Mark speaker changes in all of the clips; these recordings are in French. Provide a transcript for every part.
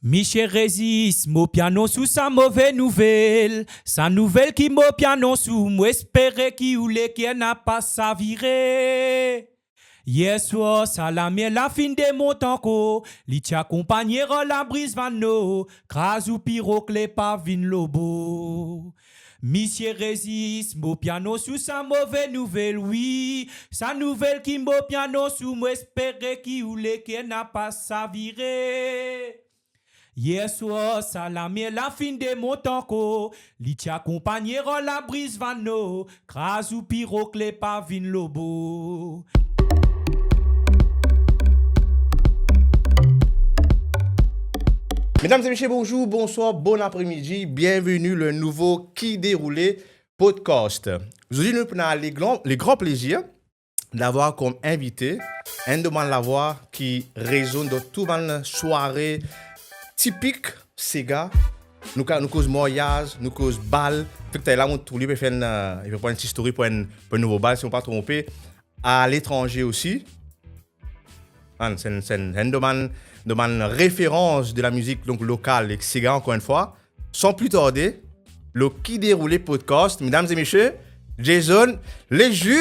Speaker 1: Michel résiste, mon piano sous sa mauvaise nouvelle. Sa nouvelle qui mon piano sous, moi espérer qui ou les qui n'a pas sa virée. Hier soir, ça la mienne la fin de mon tanko. Li ti accompagnera la brise vano. Cras ou piroclé pas vin lobo. Monsieur résiste, mon piano sous sa mauvaise nouvelle, oui. Sa nouvelle qui mon piano sous, moi espérer qui ou les qui n'a pas sa virée. Hier soir, ça la mienne la fin de mon tanko. Li ti accompagnera la brise vano. Cras ou piroclé pas vin lobo.
Speaker 2: Mesdames et messieurs, bonjour, bonsoir, bon après-midi. Bienvenue le nouveau Qui déroulait podcast. Aujourd'hui, nous avons le grand plaisir d'avoir comme invité un de la voix qui résonne dans toute une soirée typique Sega. Nous cause mariage, nous cause bal. Fait que là, on peut faire une petite story pour un nouveau bal, si on ne pas tromper. À l'étranger aussi. C'est un de ma référence de la musique donc, locale et Sega encore une fois. Sans plus tarder, le Qui déroulait podcast, mesdames et messieurs, Jason les Justes.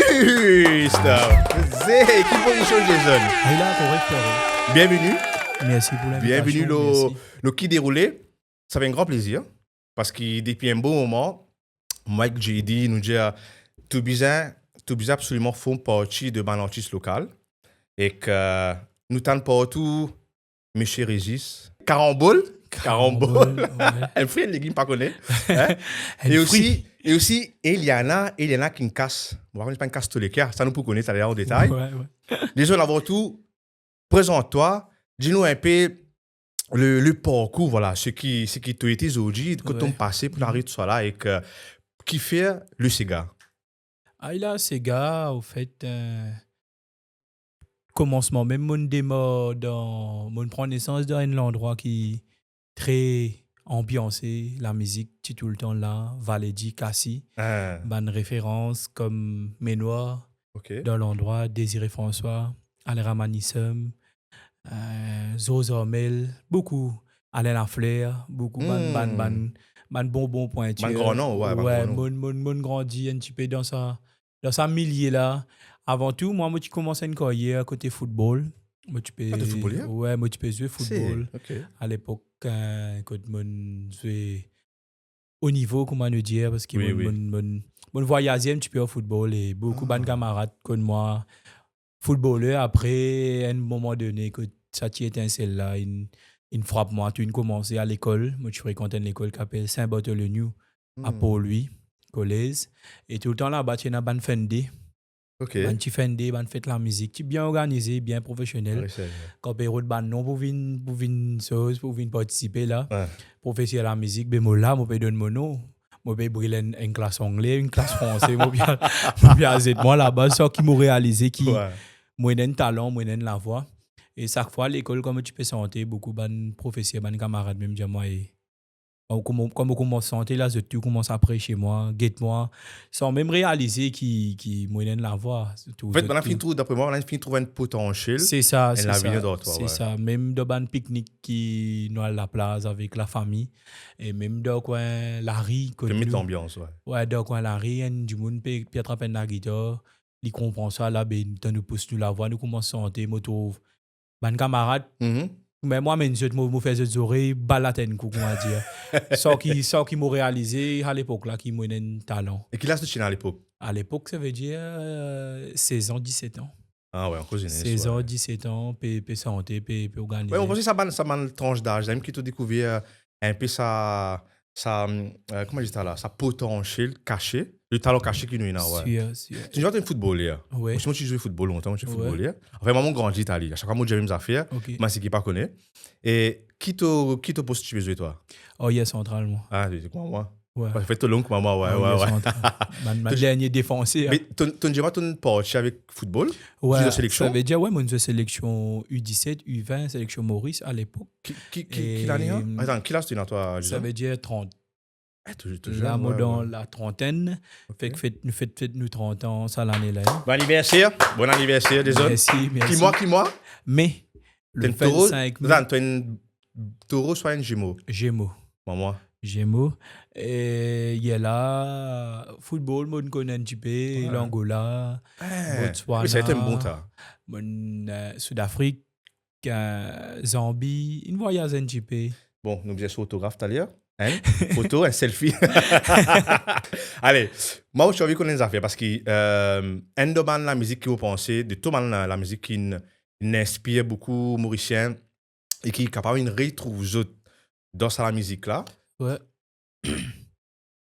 Speaker 2: Qui position Jason?
Speaker 1: Là, correct.
Speaker 2: Bienvenue.
Speaker 1: Merci pour l'invitation.
Speaker 2: Bienvenue le Qui déroulait. Ça fait un grand plaisir parce que depuis un bon moment, Mike JD nous dit tout bizarre absolument font partie de mon artiste local et que nous tentons partout. Monsieur Régis, Carambole,
Speaker 1: Ouais.
Speaker 2: un frère de légumes pas connu. Hein? et aussi Eliana qui me casse. Bon, je ne pas une casse tous les cas, ça nous peut connaître ça en détail.
Speaker 1: Ouais.
Speaker 2: Déjà avant tout, présente-toi, dis-nous un peu le parcours, voilà, ce qui t'a été aujourd'hui, que ton passé pour arriver tout ça là et que qui fait le Sega.
Speaker 1: Là, Sega, au fait. Commencement, même mon démo mon prend naissance dans un endroit qui est très ambiancé, la musique est tout le temps là, Valédi, Cassie, bonne référence comme Ménoir, dans l'endroit, Désiré François, Alain Ramanissem, Zozomel, beaucoup, Alain Lafleur, beaucoup, bonbon pointure.
Speaker 2: Ban grand nom, ouais.
Speaker 1: Mon grandi un petit peu dans sa milieu là. Avant tout, moi, j'ai commencé une carrière côté football. Moi, tu peux
Speaker 2: football,
Speaker 1: ouais, moi, tu peux jouer football.
Speaker 2: Okay.
Speaker 1: À l'époque, quand moi, jouais au niveau, comment nous dire, parce que mon voyageais un petit peu au football et beaucoup de camarades comme moi, footballeurs. Après, à un moment donné, que ça t'y étincelle-là, une frappe, moi, tu as commencé à l'école. Moi, je fréquentais une école qui s'appelle Saint-Bartholomew à Port-Louis, collège. Et tout le temps là-bas, tu as une bonne fendée.
Speaker 2: Okay.
Speaker 1: Tu fais fait la musique, tu bien organisé, bien professionnel. Quand tu as ban non pour venir participer là, pour faire la musique, ben moi là, moi peux donner mon nom. Moi peux briller une classe anglais, une classe français, moi bien moi là-bas ça qui m'a réalisé qui moi un talent, moi la voix. Et chaque fois l'école comme tu peux sentir beaucoup ban professeurs, ban camarades même dire moi comme on commence à sentir là, tu commences à prêcher moi, guette-moi, sans même réaliser qui moyenne la voix.
Speaker 2: En fait, on a fini d'après moi, on a fini de trouver un potentiel.
Speaker 1: C'est ça,
Speaker 2: c'est
Speaker 1: ça. Même dans un pique-nique qui nous à la plage avec la famille, et même dans coin la rue.
Speaker 2: Tu mets l'ambiance,
Speaker 1: Ouais, dans coin la rue, du monde peut attraper la guitare, il comprend ça là, ben nous pousse nous la voix, nous commençons à sentir, nous trouve ban camarade. Mais moi, je me fais des oreilles, balaten, comment dire. Ça qui m'a réalisé à l'époque, là, qui m'a un talent.
Speaker 2: Et quel âge tu as à l'époque?
Speaker 1: À l'époque, ça veut dire 16 ans, 17 ans.
Speaker 2: Ah ouais, encore une
Speaker 1: 16 ans, 17 ans, puis santé, puis organiser.
Speaker 2: Ouais, on pense que ça m'a une tranche d'âge. J'aime qui t'a découvert un peu sa comment je dis ça là, sa potentiel caché, le talent caché qui nous est là, ouais. Tu joues un footballeur.
Speaker 1: Ouais.
Speaker 2: Moi, je joue au football longtemps, je suis footballeur. Enfin, maman grandit en Italie. À chaque fois, moi, j'ai mes affaires. Moi, c'est qui pas connaît. Et qui te pose tu veux jouer toi?
Speaker 1: Oh, yes, centralement.
Speaker 2: Ah, tu sais quoi, moi?
Speaker 1: Ouais.
Speaker 2: Fait tout long, maman, ouais.
Speaker 1: Ma dernier défenseur.
Speaker 2: Mais tu as ton parti avec football?
Speaker 1: Ouais.
Speaker 2: De sélection?
Speaker 1: Ça veut dire, ouais, moi, je sélection U17, U20, sélection Maurice à l'époque.
Speaker 2: Qui l'année? Attends, qui l'âge tu as toi?
Speaker 1: Ça veut dire 30.
Speaker 2: Toujours
Speaker 1: là, moi, dans la trentaine. Fait que nous faites 30 ans, ça l'année là.
Speaker 2: Bon anniversaire, désolé.
Speaker 1: Merci.
Speaker 2: Qui moi?
Speaker 1: Mais,
Speaker 2: le 25 mai. Tu as une Taureau, soit un Gémeaux.
Speaker 1: Gémeaux.
Speaker 2: Maman.
Speaker 1: Gémeaux. Et il y a là, football, mon connaît un petit peu, l'Angola, Botswana.
Speaker 2: Oui, ça a été un bon tas.
Speaker 1: Sud-Afrique, Zambie, une voyage un petit peu.
Speaker 2: Bon, nous disons photographe, t'as l'air. Hein? Photo, un selfie. Allez, moi, je suis envie qu'on ait des affaires parce que un de la musique qui vous pensez, de tout la musique qui n'inspire beaucoup Mauricien et qui est capable de retrouver dans la musique là.
Speaker 1: Ouais.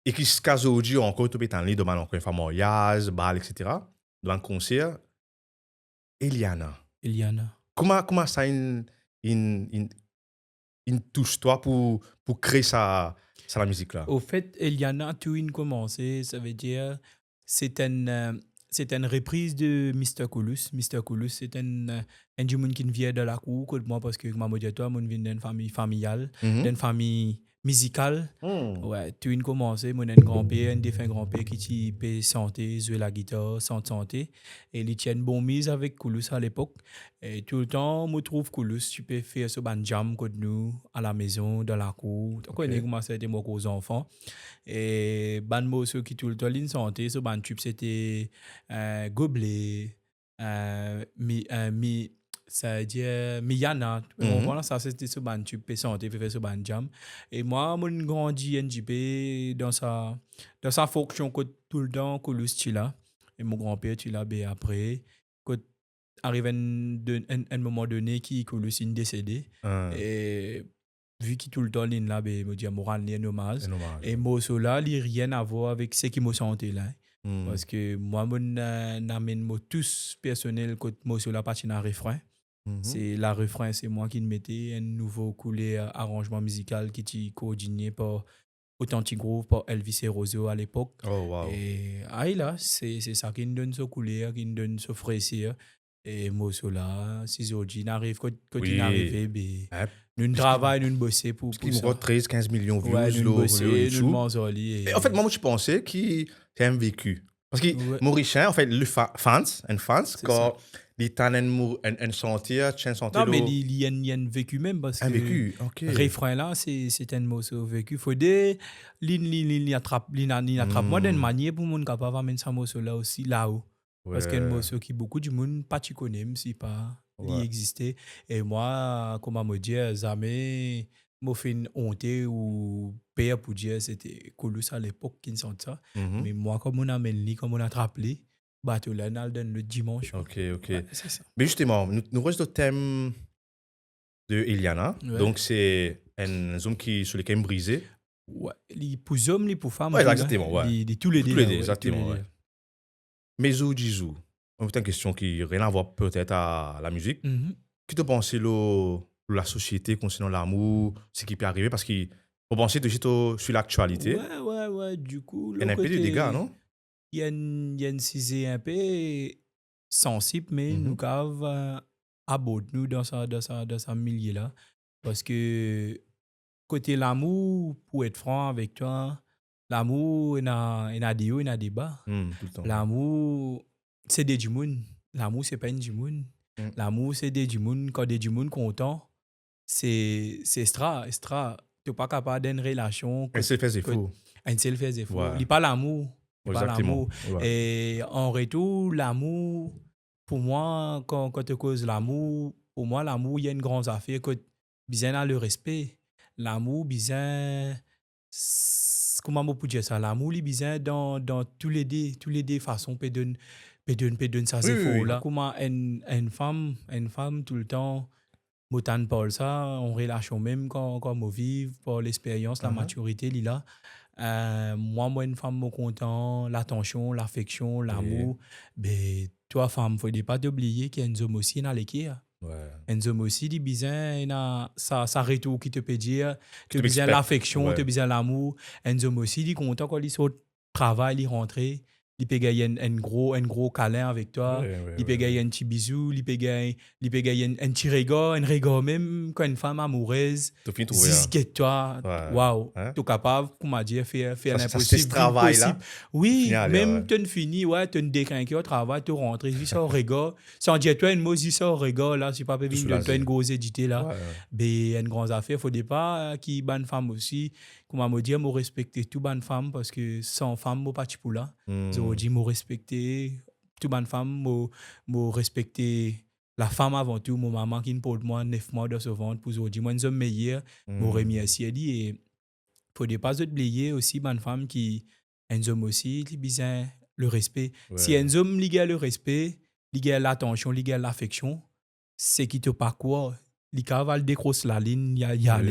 Speaker 2: Et qui se casse aujourd'hui encore tout est en ligne, demande encore une fois mariage, bal, etc. Dans le concert, Eliana. Comment ça une touche toi pour créer ça la musique là?
Speaker 1: Au fait, Eliana, tout a commencé, ça veut dire c'est une reprise de Mr. Coulus. Mr. Coulus, c'est un monde qui vient de la cour, comme moi, parce que moi, je viens d'une famille familiale, d'une famille musicale. Ouais, tout a commencé, mon grand-père, un défunt grand-père qui peut chanter, jouer la guitare, santé. Et il tient une bonne mise avec Coulus à l'époque. Et tout le temps, je trouve Coulus, tu peux faire ce ban jam comme nous, à la maison, dans la cour. Tu connais comment ça a été moi aux enfants. Et ban morceau qui tout le temps, il chantait, ce ban tube, c'était Gobelet, ça veut dire Miyana. Voilà, ça c'était ce ban tube, chanter, faire ce ban jam. Et moi, mon grandi NJP dans sa fonction que tout le temps, Coulus, tu là. Et mon grand-père, tu là, ben après. Arrive un moment donné qui Coulus est décédé et vu qu'il tout le temps là ben me dit moral un hommage et moi cela il rien à voir avec ce qui me sentait là parce que moi mon n'amène moi tous personnel que moi cela partie dans refrain c'est la refrain c'est moi qui le mettais un nouveau coulé arrangement musical qui était coordonné par Authentic Groove par Elvis Eroso à l'époque et là c'est ça qui nous donne ce coulé qui nous donne ce fraîcheur. Et moi, cela, si aujourd'hui n'arrive, quand il arrive, nous travaillons, nous bossons pour
Speaker 2: ça. Parce qu'il me 13-15 millions de vues.
Speaker 1: Ouais, nous bossons, nous mangeons.
Speaker 2: En fait, moi, je pensais que c'est un vécu. Parce que Mauricien, en fait, les fans, quand ils t'ont un sentir, tu as un sentir.
Speaker 1: Non, mais il y a un vécu même. Parce
Speaker 2: un
Speaker 1: que
Speaker 2: vécu, ok.
Speaker 1: Le refrain là, c'est un morceau vécu. Il faut des. Il attrape moi d'une manière pour mon capable d'amener ce morceau là aussi là-haut. Parce qu'il y a un morceau qui beaucoup de monde pas tu connais même si pas il existait et moi comment me dire jamais me fait une honte ou père pour dire c'était Coulus à l'époque qui ne sent ça mais moi comme on amène lui comme on attrape lui bateau là dans le dimanche
Speaker 2: ok
Speaker 1: ouais, c'est ça.
Speaker 2: Mais justement nous reste au thème de Eliana donc c'est une zone qui sur lesquelles brisé
Speaker 1: ouais les pour hommes les pour femmes
Speaker 2: exactement ouais
Speaker 1: tous les deux
Speaker 2: exactement ouais. Mais Jizou, une question qui n'a rien à voir peut-être à la musique. Qu'est-ce que tu penses de la société concernant l'amour, ce qui peut arriver? Parce qu'on pense toujours sur l'actualité.
Speaker 1: Ouais. Du coup,
Speaker 2: il y a un peu de dégâts, non?
Speaker 1: Il y a une cisée un peu sensible, mais nous avons abordé nous dans ce milieu-là. Parce que côté l'amour, pour être franc avec toi, l'amour, il y a des hauts, il y a des bas.
Speaker 2: Tout le temps.
Speaker 1: L'amour, c'est des monde. L'amour, c'est pas une du monde. L'amour, c'est des monde. Quand des monde content, c'est extra. Tu n'es pas capable d'une relation.
Speaker 2: Un seul fait des faux.
Speaker 1: Un seul fait des faux. Il n'y a pas l'amour.
Speaker 2: Exactement.
Speaker 1: Et en retour, l'amour, pour moi, quand tu causes l'amour, pour moi, l'amour, il y a une grande affaire que besoin a le respect. L'amour, besoin. Comment on peut dire ça? L'amour, il besoin dans tous les deux façons, peut donner ça, c'est faux. Là. Comment une femme, tout le temps, Motan Paul, ça, on relâche même quand on vive, pour l'expérience, la maturité, là. Moi, une femme, me content, l'attention, l'affection, l'amour. Mais toi, femme, il ne faut pas t'oublier qu'il y a une homme aussi dans l'équipe. Un homme aussi, il besoin ça retour qui te peut dire, tu as besoin l'affection, tu as besoin l'amour. Un homme aussi, il est content quand il sort travail, il rentre, il peut gagner un gros câlin avec toi, il peut gagner un petit bisou, il peut gagner un petit regard même quand une femme amoureuse,
Speaker 2: Tu finis de trouver.
Speaker 1: zizguette-toi, waouh, tu es capable, comme on dit, faire l'impossible.
Speaker 2: Ce travail-là.
Speaker 1: Oui, même tu finis, tu es décrinqué au travail, tu rentres, tu ça au regard, sans dire toi une mot, ça au regard, là, c'est pas peut venir de une grosse édité là, mais une grande affaire, faut pas qui bonne femme aussi, comme on dit, moi respecter tout bonne femme parce que sans femme, moi pas pour là. Je dis moi respecter tout bonne femme, moi respecter la femme avant tout, mon maman qui me porte moi 9 mois de ce ventre pour dire moi un homme meilleur, moi remercier et faut pas oublier aussi bonne femme qui un homme aussi qui besoin le respect. Si un homme il a le respect, il a l'attention, il a l'affection, c'est qui te parcourt, il va décrocher la ligne, il y a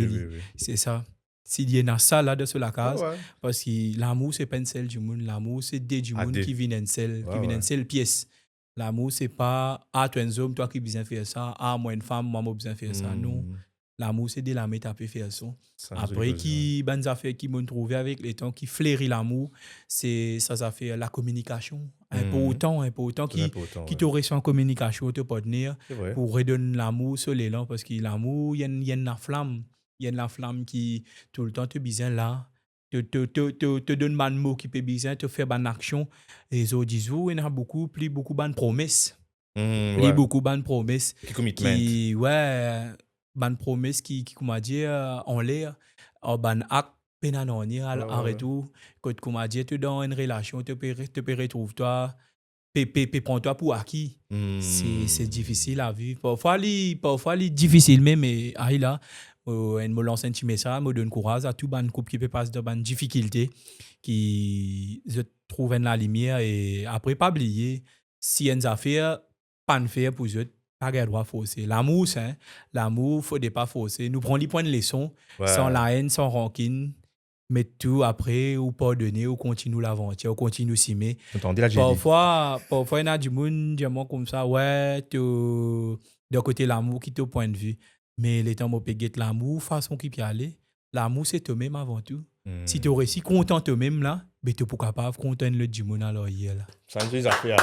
Speaker 1: c'est ça. S'il y a ça là de la case, parce que l'amour c'est pas une seule du monde, l'amour c'est des du monde qui viennent une seule pièce. L'amour c'est pas toi un homme toi qui besoin faire ça, moi une femme moi besoin faire ça. Non, l'amour c'est de la mettre à faire ça. Après qui bonnes affaires qui m'ont trouvé avec les temps qui fleurit l'amour, c'est ça fait la communication. Important qui t'aurait en communication te partenaire pour redonner l'amour sur l'élan parce que l'amour il y a une flamme. Il y a la flamme qui, tout le temps, te besoin là, te donne un mot qui peut besoin, te faire une action. Et les autres disent, il y en a beaucoup de promesses. Beaucoup de promesses.
Speaker 2: Qui,
Speaker 1: bonnes promesses qui comment dire, en l'air, bon acte, pénanonier, arrête tout. Quand, comment dire, tu es dans une relation, tu peux retrouver toi, prends-toi pour acquis. C'est difficile à vivre. Parfois, c'est difficile, mais là, me lance un petit message, me donne courage à tout le couple qui peut passer dans une difficulté, qui se trouve dans la lumière et après, pas oublier, si y a une affaire, pas de faire pour eux, pas de droit forcer. L'amour, c'est l'amour, il ne faut pas forcer. Nous prenons les points de leçon, sans la haine, sans rancune, mais tout après, ou pardonner, ou continuer l'aventure, ou continuer s'aimer. Parfois, il y a du monde comme ça, de côté l'amour qui est au point de vue. Mais les temps où tu as l'amour, façon qui peut aller, l'amour c'est toi-même avant tout. Si tu es réussi content toi-même là, tu es pas capable de content le du monde à l'oreille là.
Speaker 2: Ça nous affaires.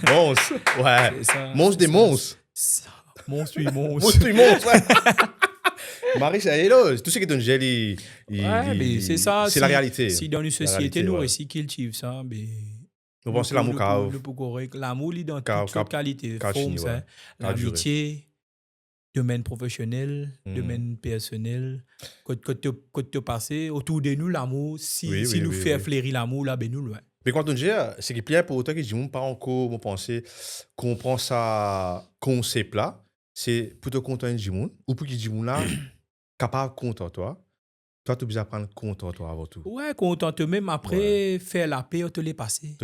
Speaker 2: Monstre. Monstre des monstres.
Speaker 1: Monstre.
Speaker 2: Marie, c'est hello. Tout ce qui est un gel,
Speaker 1: c'est ça.
Speaker 2: C'est la réalité.
Speaker 1: Si dans une société, nous réussi cultive ça,
Speaker 2: nous pensons l'amour car
Speaker 1: l'amour il dans toute qualité, forme, l'amitié. Domaine professionnel, domaine personnel, quand tu passes autour de nous, l'amour, si nous fait fleurir l'amour, là, ben nous, loin.
Speaker 2: Mais quand on dit, c'est qu'il plaît pour autant que je ne dis pas encore, mon pensée, qu'on prend ça concept là, c'est pour te contenter du monde, ou pour que du monde là, capable de compter toi. Toi, tu as besoin de prendre compte de toi avant tout.
Speaker 1: Ouais, content même après, faire la paix, te les passer.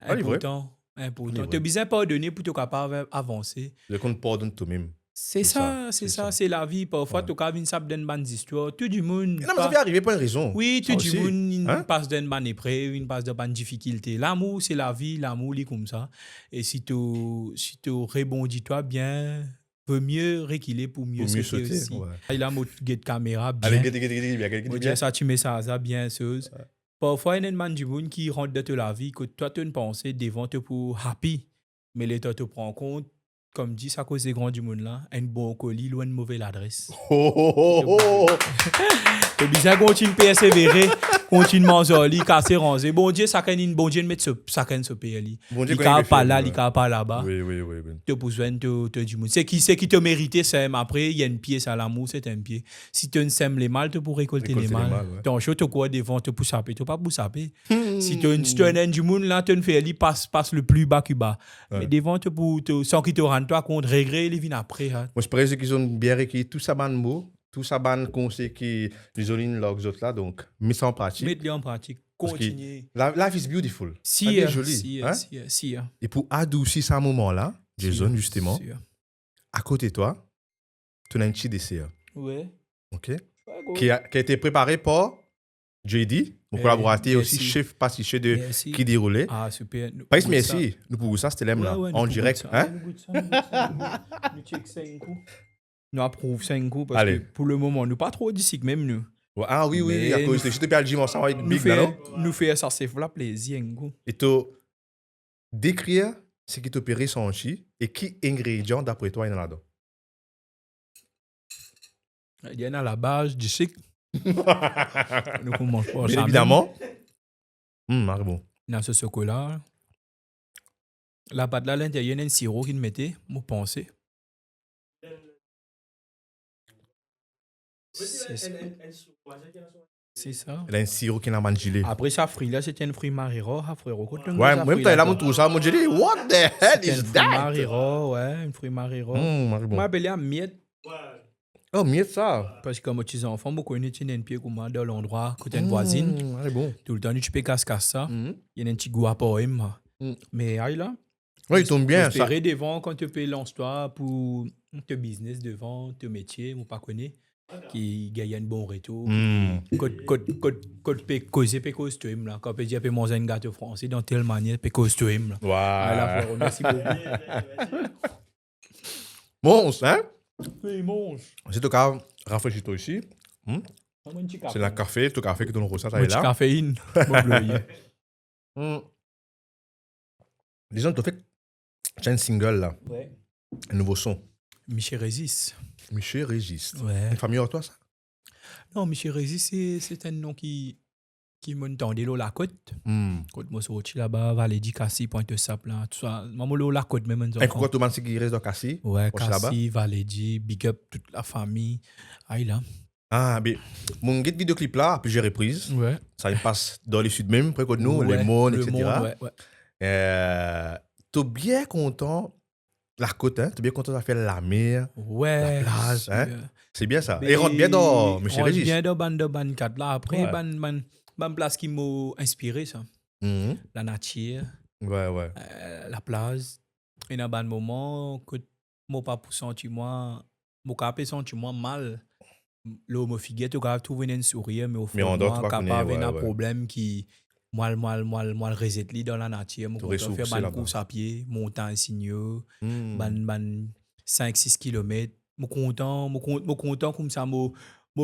Speaker 1: Important. Tu as besoin de pardonner pour te capable d'avancer.
Speaker 2: Le compte pardonne toi-même.
Speaker 1: C'est ça, c'est la vie. Parfois, tu as une sape d'une bonne histoire. Tout le monde.
Speaker 2: Non, mais ça peut arriver pour une raison.
Speaker 1: Oui, tout le monde passe d'une bonne épreuve, une passe d'une bonne difficulté. L'amour, c'est la vie. L'amour, il est comme ça. Et si tu rebondis toi bien, peut mieux reculer pour mieux sauter aussi. Il a mon guide caméra bien.
Speaker 2: Allez, guide.
Speaker 1: Ça, tu mets ça bien chose. Parfois, il y a une man du monde qui rentre dans la vie que toi, tu as une pensée devant toi pour happy. Mais l'État te prend compte. Comme dit, ça cause des grands du monde là, un bon colis ou une mauvaise adresse. Tu es bien continue à persévérer, continue à manger, casser, ranger. Bon Dieu, ça can bon Dieu mettre ça can se payer. Il ne pas là, il ne pas là-bas.
Speaker 2: Oui.
Speaker 1: Tu as besoin de du monde. C'est qui te mérite, c'est après, il y a une pièce à l'amour, c'est un pied. Si tu sèmes les mal, tu peux récolter les mal. Ton show, tu quoi devant, tu peux saper, tu pas saper. Si tu as un du monde là, tu fais lui passe le plus bas que bas. Mais devant, sans qu'il te rende toi compte, regret, il vient après.
Speaker 2: Moi, je pense qu'ils ont bien réécrit tout ça, ban mot. Tout ça, ban conseil qui les autres là, donc, mettez ça en pratique.
Speaker 1: Mettez-le en pratique, continuez.
Speaker 2: Life is beautiful.
Speaker 1: Si,
Speaker 2: joli. Et pour adoucir ce moment-là, Jason, justement, à côté de toi, tu as un petit dessert.
Speaker 1: Ouais.
Speaker 2: OK? Qui a été préparé par JD, mon collaborateur aussi, chef pâtissier de Qui déroulait.
Speaker 1: Ah, super.
Speaker 2: Pas merci. Nous pouvons ça, c'était l'aime là, en direct.
Speaker 1: Nous check 5 coups. Nous approuvons 5 coups parce que pour le moment, nous pas trop d'ici même nous.
Speaker 2: Ouais, ah oui,
Speaker 3: Mais
Speaker 2: à cause de je te parle du gym ensemble avec
Speaker 3: Nous
Speaker 2: Big, là, non?
Speaker 3: fait ça, c'est la plaisir. Ngo.
Speaker 2: Et tu décrire ce qui t'opère son chi et qui ingrédients d'après toi il y en a là-dedans.
Speaker 3: Il y en a la base du sucre. Nous commençons par
Speaker 2: Bien
Speaker 3: ça.
Speaker 2: évidemment. Bon.
Speaker 3: Dans ce chocolat. La pâte là, à l'intérieur, il y a un sirop qu'il mettait, moi pensais. C'est ça.
Speaker 2: Elle a un sirop qui n'a pas de gilet.
Speaker 3: Après ça, fruit là, c'était un fruit mariro. Frérot,
Speaker 2: Ouais, même temps, il a mon tout ça, moi j'ai dit, what the hell
Speaker 3: C'était un
Speaker 2: is
Speaker 3: fruit
Speaker 2: that?
Speaker 3: mariro, ouais, un fruit mariro. Moi,
Speaker 2: Bon.
Speaker 3: appelé à miette.
Speaker 2: Oh, mieux ça.
Speaker 3: Parce que comme tu es enfant, moi, connais un pied comme moi dans l'endroit, côté une voisine.
Speaker 2: Bon.
Speaker 3: Tout le temps, tu peux casser ça. Il y a un petit goût à poème. Mais aïe là.
Speaker 2: Oui, il tombe bien. Ça.
Speaker 3: Espérer devant quand tu payes l'histoire pour ton business devant, ton métier, moi pas connais, qui gagne un bon retour. Quand tu causer, tu costume là. Quand tu dis que manger un gâteau français dans telle manière, tu costume là.
Speaker 2: Wow.
Speaker 3: Merci beaucoup.
Speaker 2: Bon, hein?
Speaker 3: Oui, mange.
Speaker 2: C'est tout cas, rafraîchis-toi ici. C'est le café, tout café que tu nous ça
Speaker 3: Un
Speaker 2: est
Speaker 3: petit
Speaker 2: là.
Speaker 3: caféine.
Speaker 2: Disons, tu as fait un single là,
Speaker 3: Ouais.
Speaker 2: un nouveau son.
Speaker 3: Michel Régis.
Speaker 2: Michel Régis.
Speaker 3: Ouais.
Speaker 2: Une famille à toi, ça?
Speaker 3: Non, Michel Régis, c'est un nom qui m'entendait là la côte. Quand moi sorti là-bas, Valédi, Cassis, Pointe-Sap là, tout ça. Maman là la côte même.
Speaker 2: Un coucou à tout le monde qui reste dans Cassis.
Speaker 3: Ouais,
Speaker 2: Proche là-bas.
Speaker 3: Cassis, Valédi, big up toute la famille. Aïe là.
Speaker 2: Ah, mais mon guide vidéoclip là, à plusieurs reprises.
Speaker 3: Ouais.
Speaker 2: Ça il passe dans les sud même, près de nous,
Speaker 3: Ouais,
Speaker 2: les mondes,
Speaker 3: le
Speaker 2: etc.
Speaker 3: monde, ouais.
Speaker 2: T'es bien content, la côte, hein? T'es bien content de faire la mer,
Speaker 3: Ouais.
Speaker 2: la plage, hein? C'est bien ça.
Speaker 3: Mais
Speaker 2: Et rentre bien dans Michel Régis.
Speaker 3: bien dans ban 4 là. Après,
Speaker 2: Ouais.
Speaker 3: ban place qui m'a inspiré ça.
Speaker 2: Mhm.
Speaker 3: La nature,
Speaker 2: Ouais.
Speaker 3: la plage. Et dans ban moment, que moi pas pour sentir moi, moi capé sentir moi mal. Là, me figuette, tu vas trouver un sourire, mais au fond,
Speaker 2: Mais en dehors, tu
Speaker 3: moi,
Speaker 2: vas
Speaker 3: capable
Speaker 2: connaître,
Speaker 3: un
Speaker 2: ouais.
Speaker 3: problème qui, moi, reset li dans la nature, moi,
Speaker 2: Tu
Speaker 3: quand je
Speaker 2: ressources
Speaker 3: fais ban
Speaker 2: là-bas.
Speaker 3: course à pied, monter un signaux,
Speaker 2: Mhm.
Speaker 3: ban 5-6 km, moi content comme ça, moi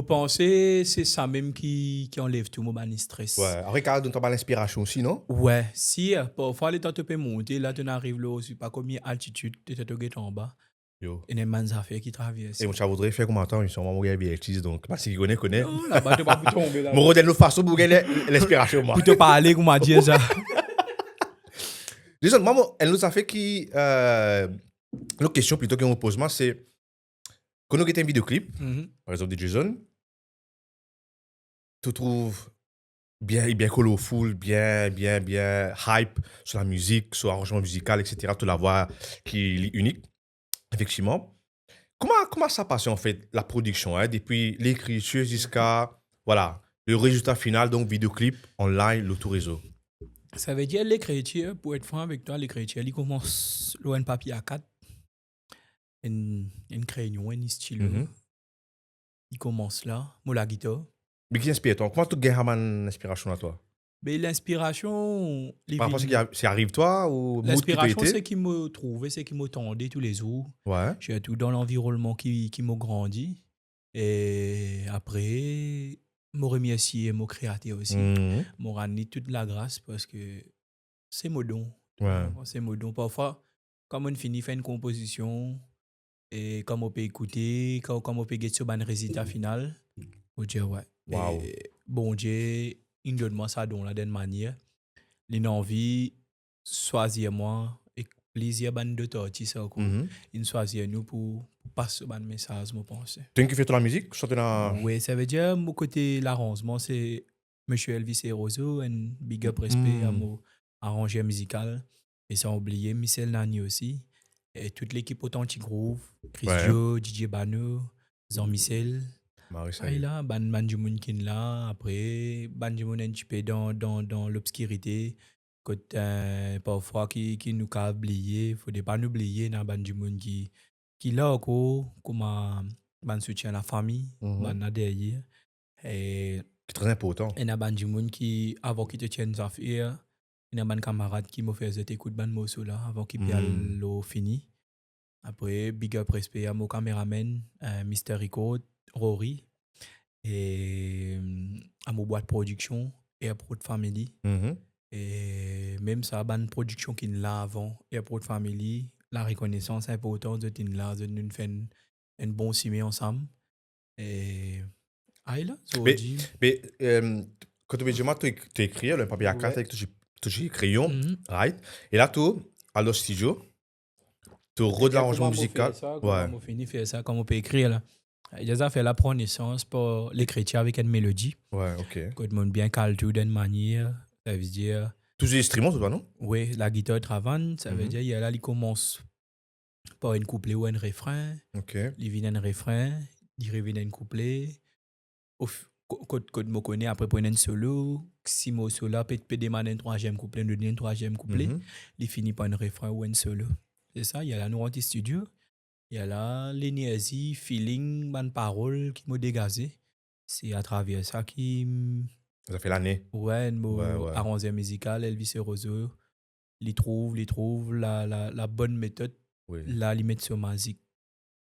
Speaker 3: pensée, c'est ça même qui enlève tout mon ban stress.
Speaker 2: Ouais. Après, quand tu as l'inspiration aussi, non?
Speaker 3: Ouais, si, parfois, les temps tu peux monter, là, tu n'arrives là aussi, pas combien altitude, tu es en bas.
Speaker 2: Yo.
Speaker 3: Et les man's affaires qui traversent.
Speaker 2: Et moi, ça voudrais faire comme attends, ils sont vraiment bien donc, parce qu'ils connaissent.
Speaker 3: Non, là-bas, tu vas pas tomber là.
Speaker 2: Mon modèle de façon pour gagner l'inspiration, moi.
Speaker 3: Pour te parler, comme on dit ça.
Speaker 2: Jason, maman, elle nous a fait qui. L'autre question plutôt qu'on me pose, moi, c'est. Quand nous avons un vidéoclip, par exemple de Jason, tu trouves bien colorful, bien hype sur la musique, sur l'arrangement musical, etc. Tu la voix qui est unique, effectivement. Comment ça passe en fait, la production, hein, depuis l'écriture jusqu'à voilà, le résultat final, donc vidéoclip, online, le tout réseau?
Speaker 3: Ça veut dire l'écriture, pour être franc avec toi, l'écriture, il commence loin de papier A4, un crayon, un stylo. Il commence là, moi la guitare.
Speaker 2: Mais qui inspire toi? Comment tu gagnes l'inspiration à toi?
Speaker 3: Mais l'inspiration,
Speaker 2: Par rapport à ce qui arrive toi ou mood qui
Speaker 3: l'inspiration,
Speaker 2: t'a été?
Speaker 3: c'est qui me trouvait, c'est qui me tendait tous les jours.
Speaker 2: Ouais.
Speaker 3: Je suis tout dans l'environnement qui m'a grandi. Et après, me remercier, me créateur aussi.
Speaker 2: Mhm.
Speaker 3: Me rendre toute la grâce parce que c'est mon don.
Speaker 2: Ouais.
Speaker 3: C'est mon don. Parfois, quand on finit faire une composition et quand on peut écouter, quand on peut get sur un résultat final, on dit ouais.
Speaker 2: Wow.
Speaker 3: Et bon Dieu, il donne moi ça don là d'une manière. Il a envie choisir moi et plaisir ban de torti ça quoi. Il choisit nous pour passer ban message moi pense.
Speaker 2: Tu qui fait la musique, chanter dans.
Speaker 3: Oui, ça veut dire mon côté l'arrangement c'est Monsieur Elvis Eroso, un big up respect à mon arrangeur musical. Et sans oublier Michel Nani aussi. Et toute l'équipe Authentic Groove, Chris Joe, DJ Bano, Jean-Michel.
Speaker 2: Marie,
Speaker 3: Là, ban du monde qui est là. Après, ban du monde un petit peu dans l'obscurité. Parfois, qui nous a oublié. Il ne faut pas nous oublier dans ban du monde qui là encore, comme ban soutien à la famille, ban derrière. Et
Speaker 2: c'est très important.
Speaker 3: il y a ban du monde qui, avant qu'il te tienne affaires, il y a un camarade qui m'a fait écouter ban morceau là, avant qu'il puisse le fini. Après, big up respect à mon caméraman, Mr. Rico, Rory. Et à mon boîte de production, Airport Family.
Speaker 2: Mhm.
Speaker 3: Et même ça, bonne production qui là avant, Airport Family, la reconnaissance importante de là, de nous faire un bon cimé ensemble. Et aïe là, ça
Speaker 2: Mais,
Speaker 3: dit.
Speaker 2: mais quand tu as écrit le papier à 4
Speaker 3: Ouais.
Speaker 2: avec ton crayon,
Speaker 3: Mhm.
Speaker 2: right? Et là, tu à le studio, tu as de l'arrangement musical.
Speaker 3: Comment
Speaker 2: Ouais,
Speaker 3: on finit faire ça, comment on peut écrire là. Il a fait la connaissance pour l'écriture avec une mélodie.
Speaker 2: ouais, ok.
Speaker 3: Quand on bien calme tout d'une manière, ça veut dire,
Speaker 2: Tous les instruments, tout ça, non?
Speaker 3: oui, la guitare travaille, ça veut
Speaker 2: Mhm.
Speaker 3: dire, il y a là, il commence par un couplet ou un refrain,
Speaker 2: Ok.
Speaker 3: il vient un refrain, il revient un couplet, quand je connais après pour un solo, si mon solo peut démarrer un troisième couplet, nous donner un troisième couplet,
Speaker 2: Mhm.
Speaker 3: il finit par un refrain ou un solo. C'est ça, il y a là, nous, en studio, il y a là, l'énergie, feeling, bonne parole qui m'a dégagé. C'est à travers ça qui
Speaker 2: Ça fait l'année.
Speaker 3: ouais,
Speaker 2: Ouais,
Speaker 3: mon
Speaker 2: ouais.
Speaker 3: arrangeur musical, Elvis Rosso, il trouve la bonne méthode,
Speaker 2: Oui.
Speaker 3: là, il met sur musique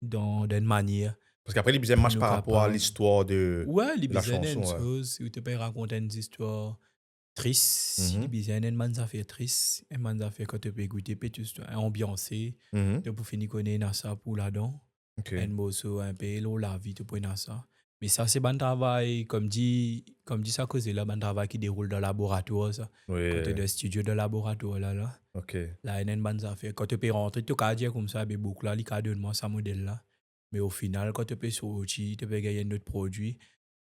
Speaker 3: dans une manière.
Speaker 2: Parce qu'après, les bizarres
Speaker 3: Pour
Speaker 2: marchent
Speaker 3: nous
Speaker 2: par rapport à
Speaker 3: capables.
Speaker 2: l'histoire de
Speaker 3: Ouais, les
Speaker 2: la
Speaker 3: besoin
Speaker 2: chanson.
Speaker 3: d'une
Speaker 2: Ouais.
Speaker 3: chose, si tu peux raconter une histoire triste, les
Speaker 2: Mhm.
Speaker 3: besoin d'une manne affaire triste, une manne affaire quand tu peux écouter, puis tu ambiancer,
Speaker 2: Mhm.
Speaker 3: tu peux finir connaître ça pour là-dedans.
Speaker 2: Ok.
Speaker 3: Un morceau un peu l'eau la vie tu peux dans ça mais ça c'est un travail comme dit ça cause là un travail qui déroule dans le laboratoire ça quand tu es
Speaker 2: Oui.
Speaker 3: dans le studio de laboratoire là
Speaker 2: Ok.
Speaker 3: là il y a une bonne affaire quand tu peux rentrer tu peux dire comme ça mais beaucoup là il donne moi ça modèle là mais au final quand tu peux sortir tu peux gagner un autre produit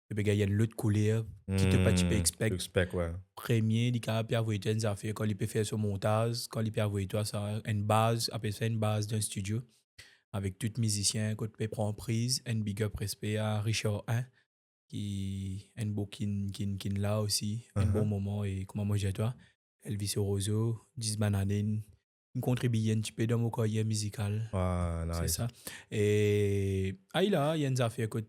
Speaker 3: tu peux gagner une autre couleur qui te pas tu peux expect
Speaker 2: Expect, ouais.
Speaker 3: premier il peut avoir une affaire quand il peut faire son montage quand il peut avoir toi ça une base après ça une base d'un studio avec tout musicien que tu peux prendre prise un big up respect à Richard 1 qui un beau qui là aussi un bon
Speaker 2: Uh-huh.
Speaker 3: moment et comment moi j'ai toi Elvis Orozo 10 bananes une contribution un petit peu dans mon carrière musicale
Speaker 2: Ah,
Speaker 3: c'est
Speaker 2: nice.
Speaker 3: ça et ah il y a une affaire que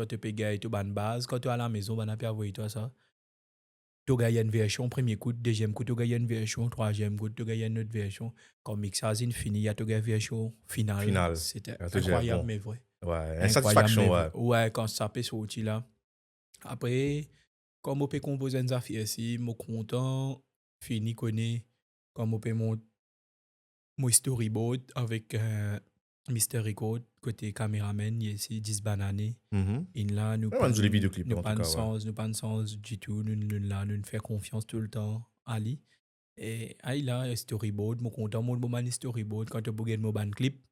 Speaker 3: tu peux gagner tout ban base quand tu es à la maison on a pu avoir toi ça tu gagnes une version, premier coup, deuxième coup, tu gagnes une version, troisième coup, tu gagnes une autre version. Quand mixage fini, tu gagnes une version finale.
Speaker 2: Final.
Speaker 3: C'était
Speaker 2: Ah, tu dis,
Speaker 3: incroyable,
Speaker 2: bon.
Speaker 3: mais vrai.
Speaker 2: Ouais.
Speaker 3: Incroyable, mais
Speaker 2: Insatisfaction,
Speaker 3: vrai.
Speaker 2: ouais.
Speaker 3: Ouais, quand ça peut sortir là. Après, comme on peut composer une affaire ici, je suis content, fini, connaît, comme on peut monter mon storyboard avec Mr. Record, côté caméraman, ici, 10 bananes.
Speaker 2: Mhm.
Speaker 3: Et là,
Speaker 2: Ouais, on joue les vidéoclips, en tout cas, ouais.
Speaker 3: nous pas de sens du tout, nous faire confiance tout le temps à lui. Et il a un storyboard, mon content, mon moment storyboard, quand tu regardes mon band clip,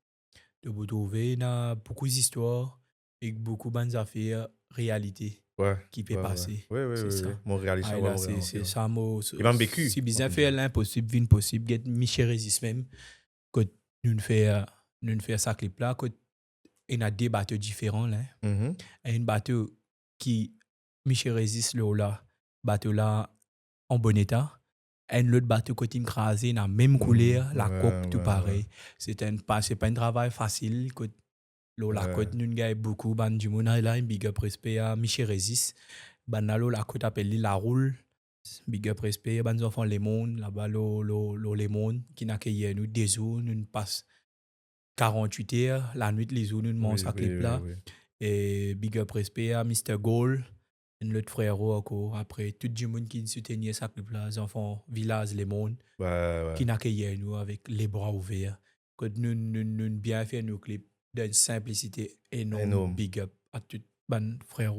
Speaker 3: tu peux trouver beaucoup d'histoires et beaucoup de bonnes affaires, réalité
Speaker 2: Ouais.
Speaker 3: qui peut
Speaker 2: Ouais, ouais.
Speaker 3: passer.
Speaker 2: Ouais, ouais,
Speaker 3: C'est
Speaker 2: ouais, ouais.
Speaker 3: ça.
Speaker 2: Montréal, ça, ouais,
Speaker 3: Là,
Speaker 2: Montréal,
Speaker 3: c'est
Speaker 2: ouais.
Speaker 3: ça, moi.
Speaker 2: Il m'a vécu.
Speaker 3: Si bien
Speaker 2: on peut
Speaker 3: faire
Speaker 2: dire.
Speaker 3: l'impossible, vite possible, get Michel Résiste même, que nous fait ça clip là, que il y a des bateaux différents là.
Speaker 2: Mhm.
Speaker 3: Et un bateau qui Michel Résiste là, bateau là en bon état. Un autre bateau qui est écrasé dans la même couleur, la
Speaker 2: Ouais,
Speaker 3: coque, tout
Speaker 2: ouais,
Speaker 3: pareil. C'est pas un travail facile. La
Speaker 2: Ouais.
Speaker 3: côte, nous gagne beaucoup. Ban du monde là, un big up respect à Michel Résiste. Ban là, la côte appelle la roule. Big up respect. Ban enfants les mondes, là-bas, les mondes qui n'accueillent nous des jours, nous passe 48 heures. La nuit, les jours, nous mangons
Speaker 2: Oui,
Speaker 3: ça
Speaker 2: oui,
Speaker 3: clip
Speaker 2: oui,
Speaker 3: là.
Speaker 2: oui.
Speaker 3: Et big up respect à Mr. Gold. Notre frère encore. Après, tout le monde qui soutenait ça clip là, les enfants, village, les mondes
Speaker 2: Ouais, ouais.
Speaker 3: qui n'accueillait nous avec les bras ouverts. Que nous bien fait nos clips d'une simplicité énorme.
Speaker 2: Énorme.
Speaker 3: Big up à tout ban frère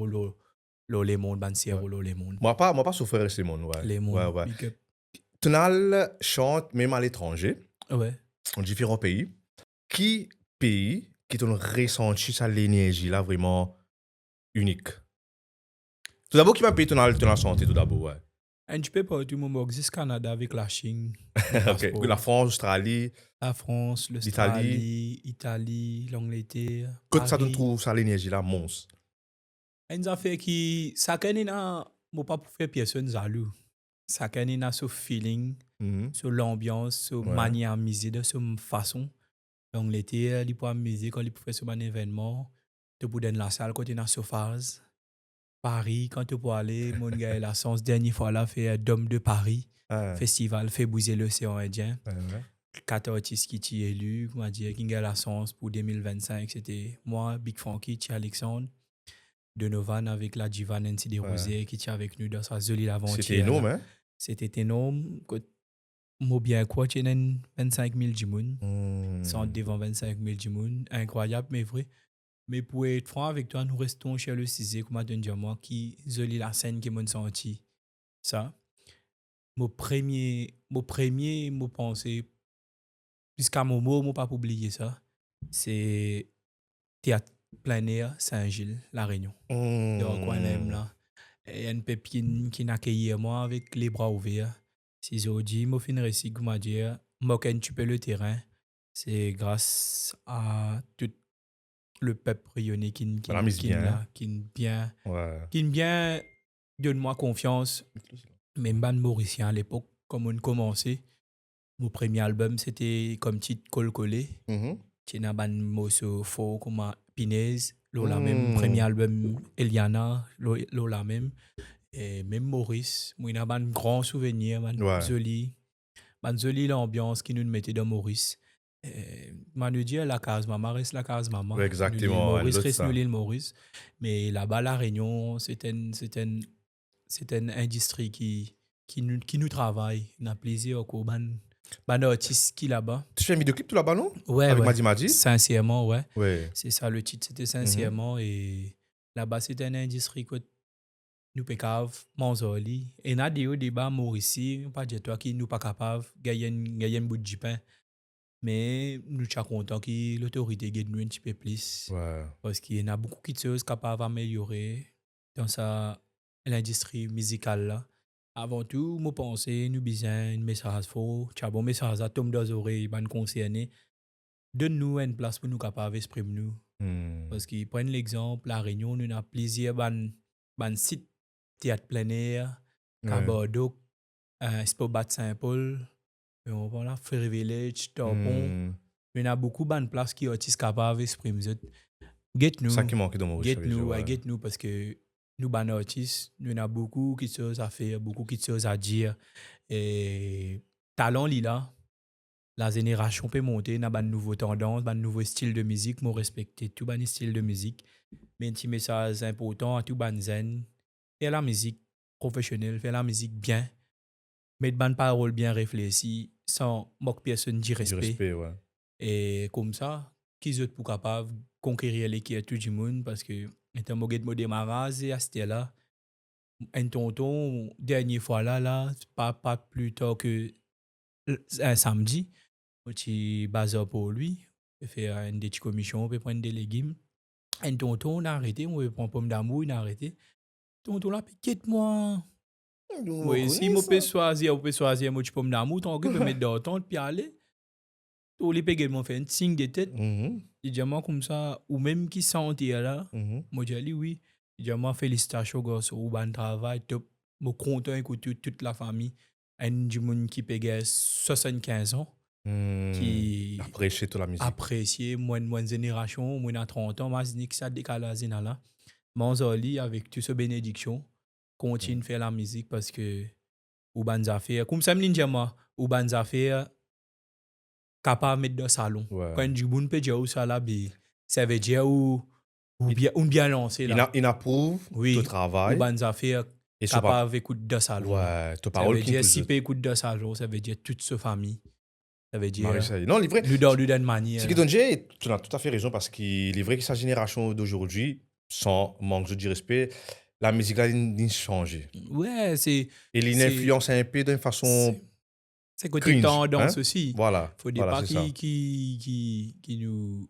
Speaker 3: les mondes, ban sœur les mondes.
Speaker 2: Moi, pas souffrir ces mondes, ouais.
Speaker 3: Les
Speaker 2: Ouais,
Speaker 3: mondes,
Speaker 2: ouais.
Speaker 3: big up.
Speaker 2: Tonal chante même à l'étranger,
Speaker 3: Ouais.
Speaker 2: en différents pays. Qui pays qui t'ont ressenti ça l'énergie là vraiment unique? Tout d'abord, qui m'a payé ton santé tout d'abord, ouais.
Speaker 3: Un petit peu partout, mon existe Canada avec la Chine.
Speaker 2: Ok. La France, l'Australie,
Speaker 3: La France, l'Australie, Italie, l'Angleterre.
Speaker 2: quand ça te
Speaker 3: Paris.
Speaker 2: trouve ça l'énergie là, monstre.
Speaker 3: Une affaire qui, ça connaît na, moi pas pour faire personne jaloux. Ça connaît na ce feeling,
Speaker 2: Mhm.
Speaker 3: sur l'ambiance, sur
Speaker 2: Ouais.
Speaker 3: manière à miser, de cette façon. Donc l'été, il peut amuser quand il peut faire ce bon événement. Tu peux dans la salle quand tu es dans ce phase. Paris, quand tu peux aller, mon gars, la chance, dernière fois là, fait Dôme de Paris,
Speaker 2: Ah,
Speaker 3: festival, fait bouger l'océan Indien.
Speaker 2: ouais, ouais.
Speaker 3: 4 artistes qui t'y élus, comment dire, qui a la chance pour 2025, c'était moi, Big Funky, Thierry Alexandre, Donovan avec la diva Nancy Desrosiers qui était avec nous dans sa jolie aventure.
Speaker 2: C'était énorme, hein?
Speaker 3: C'était énorme. Moi, bien quoi, tu as 25 000 jimoun. Sans devant 25 000 jimoun. Incroyable, mais vrai. Mais pour être franc avec toi, nous restons chez le Cizé, comme tu dis moi, qui jolie la scène qui m'a senti. Ça. Mon premier, mon pensée, jusqu'à mon mot, moi pas oublier ça. C'est Théâtre plein air Saint-Gilles, La Réunion. Donc, on aime là. Et une pépine qui n'a accueilli moi avec les bras ouverts. Si je dis, moi, fin récit, comment dire, moi, quand tu peux le terrain, c'est grâce à tout le peuple rayonné qui
Speaker 2: La mise bien, hein?
Speaker 3: qui bien donne-moi confiance. Même ban mauricien à l'époque, comme on commençait, mon premier album, c'était comme titre Col Collé. Qui n'a ban mosso faux comme Pinez, la même premier album Eliana, la même. Et même Maurice, moi, il a un grand souvenir, joli l'ambiance qui nous mettait dans Maurice. Manu dit la case maman reste la case maman.
Speaker 2: Ouais, exactement.
Speaker 3: Maurice reste l'île Maurice. Mais là-bas, La Réunion, c'est une industrie qui nous travaille. On a plaisir au ban artiste qui là-bas.
Speaker 2: Tu fais un vidéoclip tout là-bas, non?
Speaker 3: Ouais,
Speaker 2: avec
Speaker 3: ouais.
Speaker 2: Madi?
Speaker 3: Sincèrement, ouais.
Speaker 2: Ouais.
Speaker 3: C'est ça le titre, c'était sincèrement. Et là-bas, c'était une industrie que nous pécave, Manzoli. Et n'a des débat Mauricie, pas de toi qui nous pas capable, gagner un bout de pain. Mais nous sommes contents que l'autorité gagne nous un petit peu plus.
Speaker 2: Ouais.
Speaker 3: Parce qu'il y a beaucoup de choses capables d'améliorer dans l'industrie musicale là. Avant tout, moi pensais nous besoin un message faux, tu as bon message à tomber dans les oreilles, ban concerné. Donne-nous une place pour nous capables d'exprimer nous. Parce qu'ils prennent l'exemple, La Réunion, nous avons plaisir ban site théâtre plein air, à Bordeaux, Spobat Saint-Paul, voilà, Ferry Village, Torpon. Il y a beaucoup de places qui sont artistes capables d'exprimer. Get nous.
Speaker 2: Ça qui manque dans mon
Speaker 3: Get nous parce que nous, ban artistes, nous avons beaucoup de choses à faire, beaucoup de choses à dire. Et talent, là, la génération peut monter, nous avons une nouvelle tendance, un nouveau style de musique, nous respecter tout les style de musique. Mais un petit message important à tout les zen. Faire la musique professionnelle, faire la musique bien, mettre une parole bien réfléchie, sans moque personne du respect.
Speaker 2: Ouais.
Speaker 3: Et comme ça, qui sont pour capable conquérir l'équipe tout le monde parce que étant de démarrage à ce là un tonton dernière fois là pas plus tard que un samedi petit bazar pour lui faire une petite commission on peut prendre des légumes un tonton on a arrêté on veut prendre pomme d'amour il a arrêté tonton là quitte-moi oui si on peut choisir mon petit pomme d'amour ton peut mettre dans ton puis aller tous les pays m'ont fait un signe de tête. Il dit moi comme ça, ou même qui sentent là, moi j'ai dit oui. Il dit moi félicitations garçon, ou bon travail, top. Moi content écouter toute la famille. Un du monde qui paye 75 ans, qui
Speaker 2: apprécie toute la musique.
Speaker 3: Apprécier moins génération, moins à 30 ans, moi je dis que ça décalage là. Manzoli avec toute cette bénédiction continue faire la musique parce que ou bonnes affaires. Comme ça me dit moi, ou bonnes affaires capable de mettre dans le salon. Quand du bon peut dire où ça là, ça veut dire ou bien lancé là.
Speaker 2: Il approuve ton travail.
Speaker 3: Ou bonnes affaires capable d'écouter dans le salon.
Speaker 2: Ouais, ta
Speaker 3: parole ça veut dire si peut écouter dans le salon, ça veut dire toute sa famille. Ça veut dire
Speaker 2: non, les vrais.
Speaker 3: Nous dans d'une manière.
Speaker 2: Ce qui donne tu as tout à fait raison parce qu'il est vrai que sa génération d'aujourd'hui, sans manque de respect, la musique a changé.
Speaker 3: Ouais, c'est
Speaker 2: et il influence un peu d'une façon
Speaker 3: c'est côté tendance aussi.
Speaker 2: Voilà.
Speaker 3: Faut des pas qui nous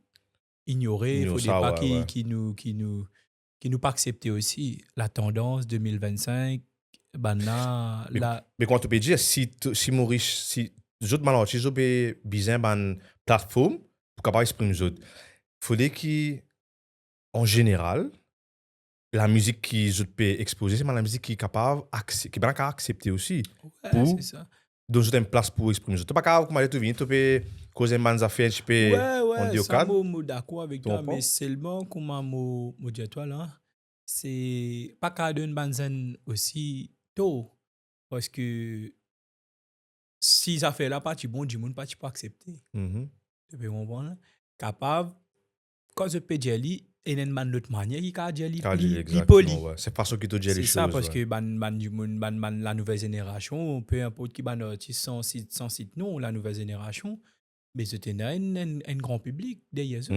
Speaker 3: ignorer, faut des pas qui nous pas accepter aussi la tendance 2025
Speaker 2: mais quand tu peux dire si Maurice si les autres malades ils ont besoin d'une plateforme pour capable exprimer les autres faudrait qu'en général la musique qu'ils peuvent exposer c'est la musique qui est capable qui est accepter aussi
Speaker 3: c'est ça.
Speaker 2: Donc, tu as une place pour exprimer. Tu n'as pas capable, comme tu viens, tu peux causer une bonne affaire, tu peux...
Speaker 3: Ouais, ça, je suis d'accord avec toi, mais seulement, comme je dis toi là, c'est pas qu'à donner une bonne aussi tôt. Parce que si ça fait là, pas du bon, du monde, pas tu peux accepter. Tu peux comprendre? Capable, quand je peux dire, et une autre manière qui a dit li
Speaker 2: Exactement,
Speaker 3: poli.
Speaker 2: ouais. C'est façon qui te dit les
Speaker 3: C'est
Speaker 2: choses.
Speaker 3: ça parce
Speaker 2: ouais.
Speaker 3: que la nouvelle génération, peu importe qui ban artiste sans site non, la nouvelle génération, mais c'était un grand public derrière ça.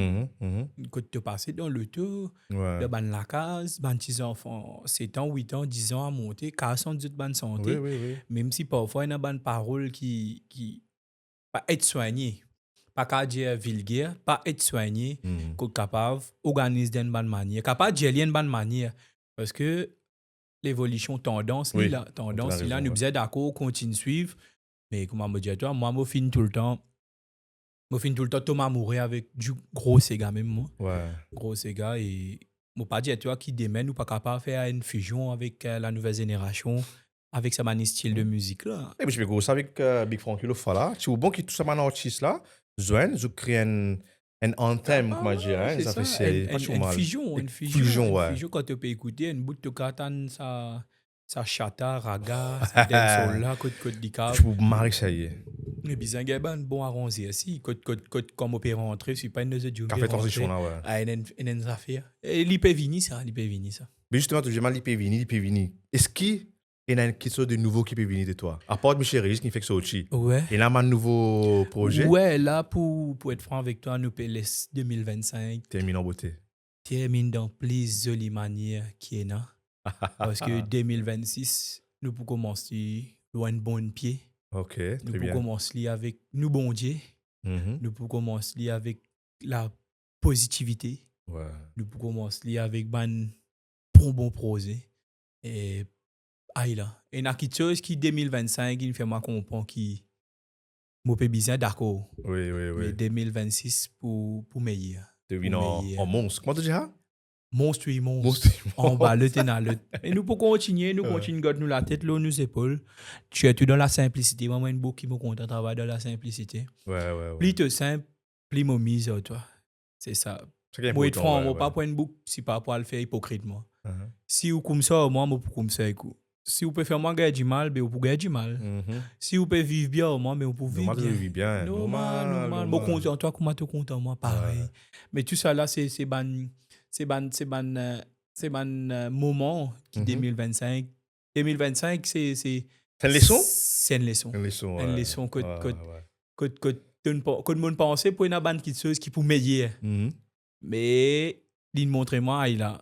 Speaker 3: Quand tu passes dans le tour,
Speaker 2: Ouais.
Speaker 3: ban la case, ban petits enfants 7 ans, 8 ans, 10 ans à monter, 40 ban santé.
Speaker 2: Oui.
Speaker 3: Même si parfois il y a une parole qui pas être soigné, pas qu'à dire vulgaire, pas être soigné, qu'on capable organiser d'une bonne manière, capable de gérer d'une bonne manière parce que l'évolution tendance
Speaker 2: Oui,
Speaker 3: là, tendance
Speaker 2: raison,
Speaker 3: là nous
Speaker 2: ouais.
Speaker 3: faisait d'accord continue suivre mais comment me dire toi moi me fin tout le temps Thomas mourir avec du gros Sega même moi
Speaker 2: Ouais.
Speaker 3: gros Sega et moi pas dire toi qui demain nous pas capable de faire une fusion avec la nouvelle génération avec sa manière style de musique là.
Speaker 2: Et puis, je vais avec Big Frankie le là. Tu vois, bon, qui tout ça, maintenant, artiste là, Zouen, je crée un anthem, comment dire, hein,
Speaker 3: C'est
Speaker 2: ça fait,
Speaker 3: ça,
Speaker 2: c'est pas trop
Speaker 3: une
Speaker 2: mal.
Speaker 3: fusion,
Speaker 2: Une fusion, ouais.
Speaker 3: quand tu peux écouter, une bout de katan, ça chata, raga, ça dancehall là, côte d'icab.
Speaker 2: Je peux marrer, ça y est.
Speaker 3: Mais bizarre, il un bon arrangé aussi, comme on peut rentrer, c'est pas une de Dieu.
Speaker 2: Café transition là, ouais.
Speaker 3: Ah, une affaire. Et l'hypervini, ça.
Speaker 2: Mais justement, tu dis mal l'hypervini. Est-ce qu'il y a quelque chose de nouveau qui peut venir de toi? À part Michel Reyes qui fait que ça aussi.
Speaker 3: Ouais.
Speaker 2: Il y a un nouveau projet.
Speaker 3: Ouais, là, pour être franc avec toi, nous peut laisser 2025.
Speaker 2: Termine en beauté.
Speaker 3: Termine dans plus jolie manière qui est là. Parce que 2026, nous pouvons commencer loin de bon pied.
Speaker 2: Ok,
Speaker 3: Nous
Speaker 2: très
Speaker 3: pouvons
Speaker 2: bien.
Speaker 3: commencer avec nous bon Dieu. Nous pouvons commencer avec la positivité.
Speaker 2: Ouais.
Speaker 3: Nous pouvons commencer avec ban bon projet. Et aïe là. Et il y a quelque chose qui 2025, il fait moi comprendre qui m'a fait bizarre d'accord.
Speaker 2: Oui.
Speaker 3: Mais 2026 pour meilleur.
Speaker 2: Devine en monstre. Comment tu dis ça?
Speaker 3: Monstre.
Speaker 2: Monstre.
Speaker 3: En bas, le ténal. Et nous pour continuer, nous garder nous la tête, l'eau, nous épaules. Tu es tout dans la simplicité. Moi, une boucle qui me compte à travailler dans la simplicité.
Speaker 2: Ouais.
Speaker 3: Plus te simple, plus me mise à toi. C'est ça. Moi, être franc, moi, pas pour une boucle, si pas pour le faire hypocritement. Si vous comme ça, moi, je peux comme ça. Si vous pouvez faire moi gagner du mal, ben vous pouvez gagner du mal. Si vous pouvez vivre bien, moi, mais vous pouvez vivre bien. Normal. Moi, content, toi, comment tu es content, moi, pareil. Ouais. Mais tout ça là, c'est moment qui 2025. 2025, c'est
Speaker 2: une leçon?
Speaker 3: C'est une leçon.
Speaker 2: Ouais.
Speaker 3: Une leçon que tout le monde pense pour une bande qui chose qui pour meilleur. Mais il montre moi il a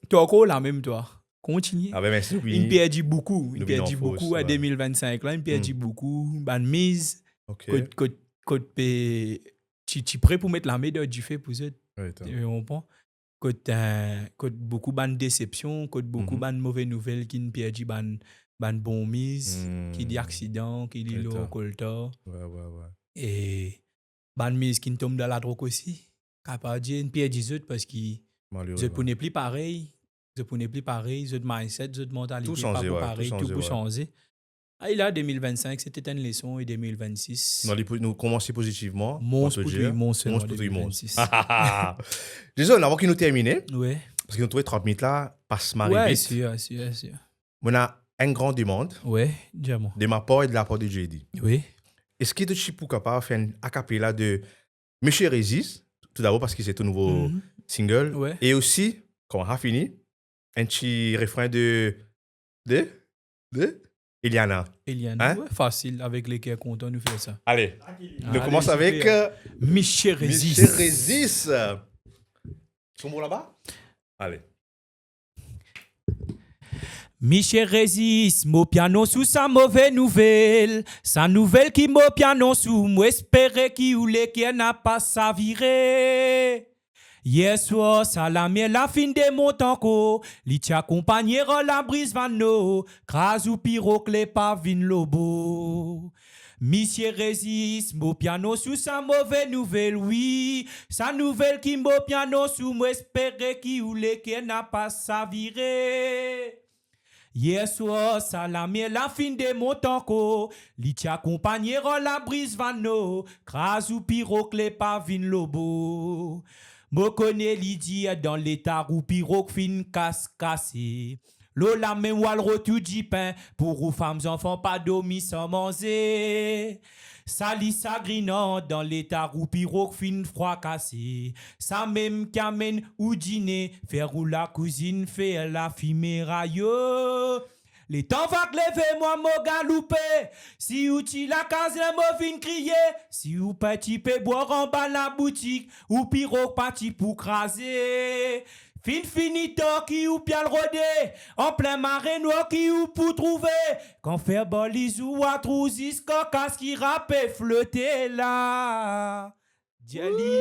Speaker 3: toi encore là même toi. Continue.
Speaker 2: Ah ben merci.
Speaker 3: Il perdit beaucoup, à 2025 là, il perdit beaucoup bande mise.
Speaker 2: OK.
Speaker 3: Tu prêt pour mettre la médaille du fait pour ça.
Speaker 2: Oui,
Speaker 3: on prend côté beaucoup de déception, côté beaucoup de mauvaises nouvelles qui ne perdent ban bon mise, qui dit accident, qui dit l'eau colta.
Speaker 2: Ouais.
Speaker 3: Et ban mise qui tombe dans la drogue aussi. Capable de perdre des autres parce que je ne plus pareil, je mindset, je mentalité
Speaker 2: tout changer,
Speaker 3: pas pareil, tout peut changer. Ah, il a 2025, c'était une leçon et 2026.
Speaker 2: Nous commençons positivement.
Speaker 3: Monstre pour 2026.
Speaker 2: Désolé, avant que nous terminions,
Speaker 3: ouais.
Speaker 2: parce que nous trouvons 30 minutes là, passe ma
Speaker 3: ouais,
Speaker 2: vite.
Speaker 3: sûr.
Speaker 2: On a une grande demande.
Speaker 3: Ouais, diamant.
Speaker 2: De ma part et de la part de JD.
Speaker 3: Oui.
Speaker 2: Est-ce que tu es capable de faire un acapella de Monsieur Régis, tout d'abord parce que c'est ton nouveau single,
Speaker 3: ouais.
Speaker 2: Et aussi, quand on a fini, un petit refrain de Eliana.
Speaker 3: Hein? Ouais, facile, avec les cœurs contents, nous faisons ça.
Speaker 2: Allez, on commence avec
Speaker 3: Michel Régis.
Speaker 2: Michel Régis. Son mot là-bas? Allez.
Speaker 1: Michel Régis, mon piano sous sa mauvaise nouvelle. Sa nouvelle qui mon piano sous, moi espérer qui ou les qui n'a pas sa virée. Hier soir, salamé la fin de mon tanko. Li t'accompagnera la brise vano. Cras ou piroclé pas vin lobo. Monsieur Régis, mon piano sous sa mauvaise nouvelle, oui. Sa nouvelle qui mon piano sous, moi espérer qui ou les qui n'a pas sa virée. Hier soir, salamé la fin de mon tanko. Li t'accompagnera la brise vano. Cras ou piroclé pas vin lobo. Mo connais Lydia dans l'état où pirogue fin cassé. Lola men wal retour du pain, pour ou femmes enfants pas dormi sans manger. Sali sagrinant dans l'état ou pirogue fin froid cassé. Ça même qu'amène ou dîner, faire ou la cousine, faire la fimera yo. Les temps va lever moi mo galoupé. Si ou ti la case mo vin crier. Si ou petit pe boire en bas la boutique, ou pirogue parti pour craser. Finito qui ou pial rodé, en plein marais noir qui ou pour trouver. Quand faire bolise ou à trousis, cocas qui rappe flotter là. Diali.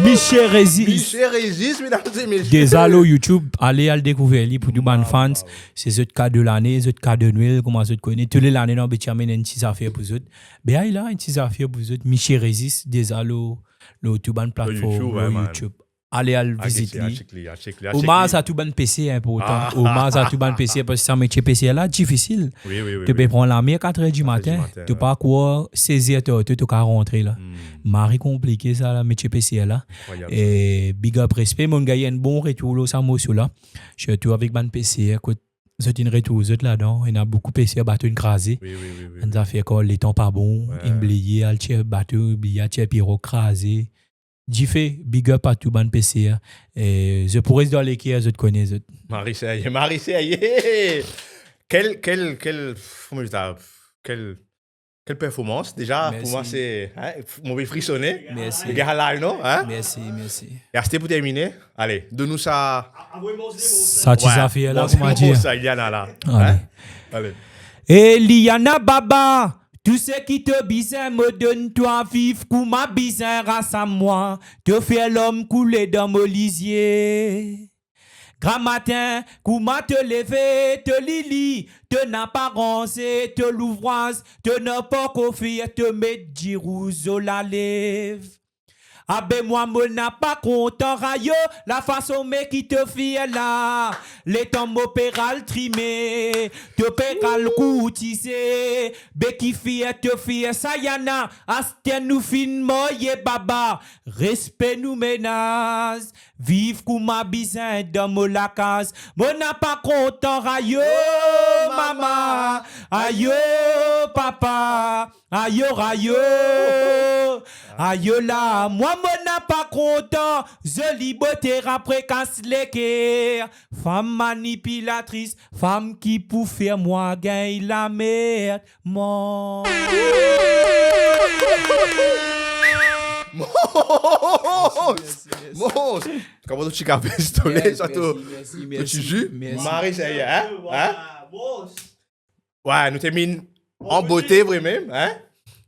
Speaker 1: Michel Régis,
Speaker 2: mesdames et messieurs.
Speaker 1: des allo YouTube, allez à le découvrir pour du ban fans. C'est ce cas de l'année, ce cas de Noël, comment ça te connaît. Tous les années, on va amener une petite affaire pour eux. Ben, il a une petite affaire pour eux. Michel Régis, des allo, le YouTube, plateforme YouTube. Allez à le visiter. Au moins, ça tout ban PC, hein, pour autant. Au moins, ça tout ban PC, parce que ça métier PC là, difficile.
Speaker 2: Oui.
Speaker 1: Tu peux prendre la mer 4h du matin. Tu pas quoi, 16h, tu peux rentrer là. Marie compliqué ça, là, métier PC là. Et big up respect, mon gars, il y a un bon retour là, ça m'a là. Je suis tout avec ban PC, écoute. C'est une retour là-dedans. Il y a beaucoup de PC à battre une crasée.
Speaker 2: Oui.
Speaker 1: On a fait quoi, les temps pas bons. Il me al tire battu, il tire piro crasé. J'ai fait big up à tout ban PC. Et je pourrais se dire l'équipe, je te connais.
Speaker 2: Marie Seye. Quelle performance. Déjà,
Speaker 1: Merci.
Speaker 2: pour moi, c'est. Mon vais frissonner.
Speaker 1: Merci.
Speaker 2: Les gars là, non? Hein?
Speaker 1: Merci.
Speaker 2: Et c'était pour terminer. Allez, donne-nous ça.
Speaker 1: Ça, tu as fait là, comment dire?
Speaker 2: Ça, Iliana là. Allez.
Speaker 1: Eliana Baba, tout ce qui te bizarre me donne toi vivre, comme ma bizarre grâce à moi, te fait l'homme couler dans mon lisier. Grand matin, comment te lever, te lili, te n'apparence, te l'ouvroise, te n'a pas confié, te mettre du rouge la lèvre. Ah ben moi me n'a pas content rayo la façon mais qui te fait là les temps m'opéral trimé te péral coutissé be qui fait te fait ça yana asten nous fin moye baba respect nous menace vive comme ma bizin dans mon la case me n'a pas content rayo maman ayo papa ayo rayo ayo là moi me n'a pas content je liboter après casse l'équerre femme manipulatrice femme qui pour faire moi gagne la merde mon
Speaker 2: Monstre. Comment tu capes pistolet ça tu joues Marie Seye, hein? Ouais, nous terminons en beauté vraiment, hein?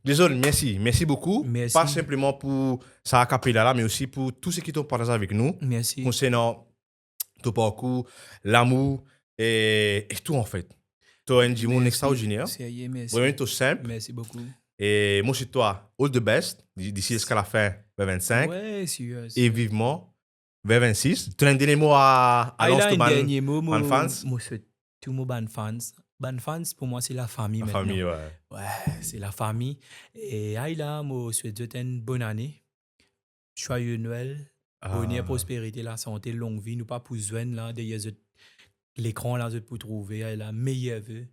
Speaker 2: Désolé, merci beaucoup.
Speaker 1: Merci.
Speaker 2: Pas simplement pour ça a capella là, mais aussi pour tout ce qui t'ont partagé avec nous.
Speaker 1: Merci.
Speaker 2: Concernant ton parcours, l'amour et tout en fait. Tu as un monde extraordinaire.
Speaker 1: Merci.
Speaker 2: Vraiment tout simple.
Speaker 1: Merci beaucoup.
Speaker 2: Et moi, c'est toi, all the best, d'ici jusqu'à la fin, vers 25.
Speaker 1: Ouais, sûr.
Speaker 2: Et vivement, vers 26. Tu as un dernier mot à annoncer aux fans?
Speaker 1: Moi, c'est tout mon ban fans. Ban fans, pour moi, c'est la famille.
Speaker 2: La
Speaker 1: maintenant.
Speaker 2: famille, ouais.
Speaker 1: Ouais, c'est la famille. Et Aïla, moi, je souhaite une bonne année. Joyeux Noël. Bonheur, prospérité, la santé, longue vie. Nous pas pour joindre là, derrière l'écran là, pour trouver la meilleure vie.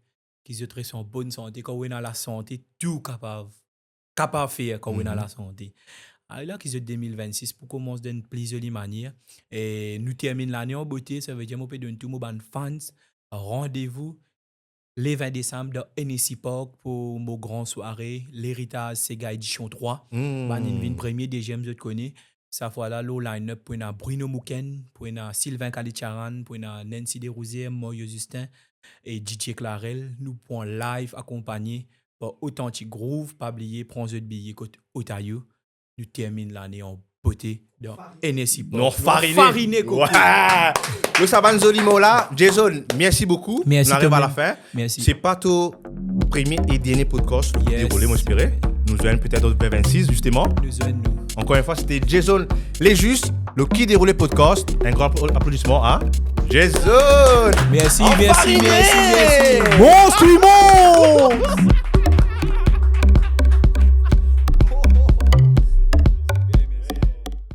Speaker 1: Qui se traite en bonne santé. Quand on est dans la santé, tout capable de faire quand on est dans la santé. Alors là, qui est 2026 pour commencer d'une plus jolie manière. Et nous terminons l'année en beauté. Ça veut dire que nous pouvons donner tous nos fans rendez-vous le 20 décembre dans NSC Park pour nos grandes soirées. L'héritage Sega Edition 3. Une première, deuxième, je te connais. Ça fois là, le line-up pour Bruno Mouken, pour Sylvain Kalicharan, pour Nancy Desrosiers, Moyo Justin et DJ Clarel. Nous prenons live accompagné par Authentic Groove. Pas oublier, prends un billet côté Otayo. Nous terminons l'année en beauté dans NSC Park.
Speaker 2: Non, fariné.
Speaker 1: Coco.
Speaker 2: Ouais. Le Saban Zolimo là. Jason, merci beaucoup.
Speaker 1: Merci.
Speaker 2: On arrive à la fin.
Speaker 1: Merci.
Speaker 2: C'est pas ton premier et dernier podcast déroulé, moi j'espérais. Nous allons peut-être au P26 justement. Encore une fois, c'était Jason Les Justes, le qui déroulé podcast. Un grand applaudissement à Jason.
Speaker 1: Merci.
Speaker 2: Enfariné.
Speaker 1: Bon streamon.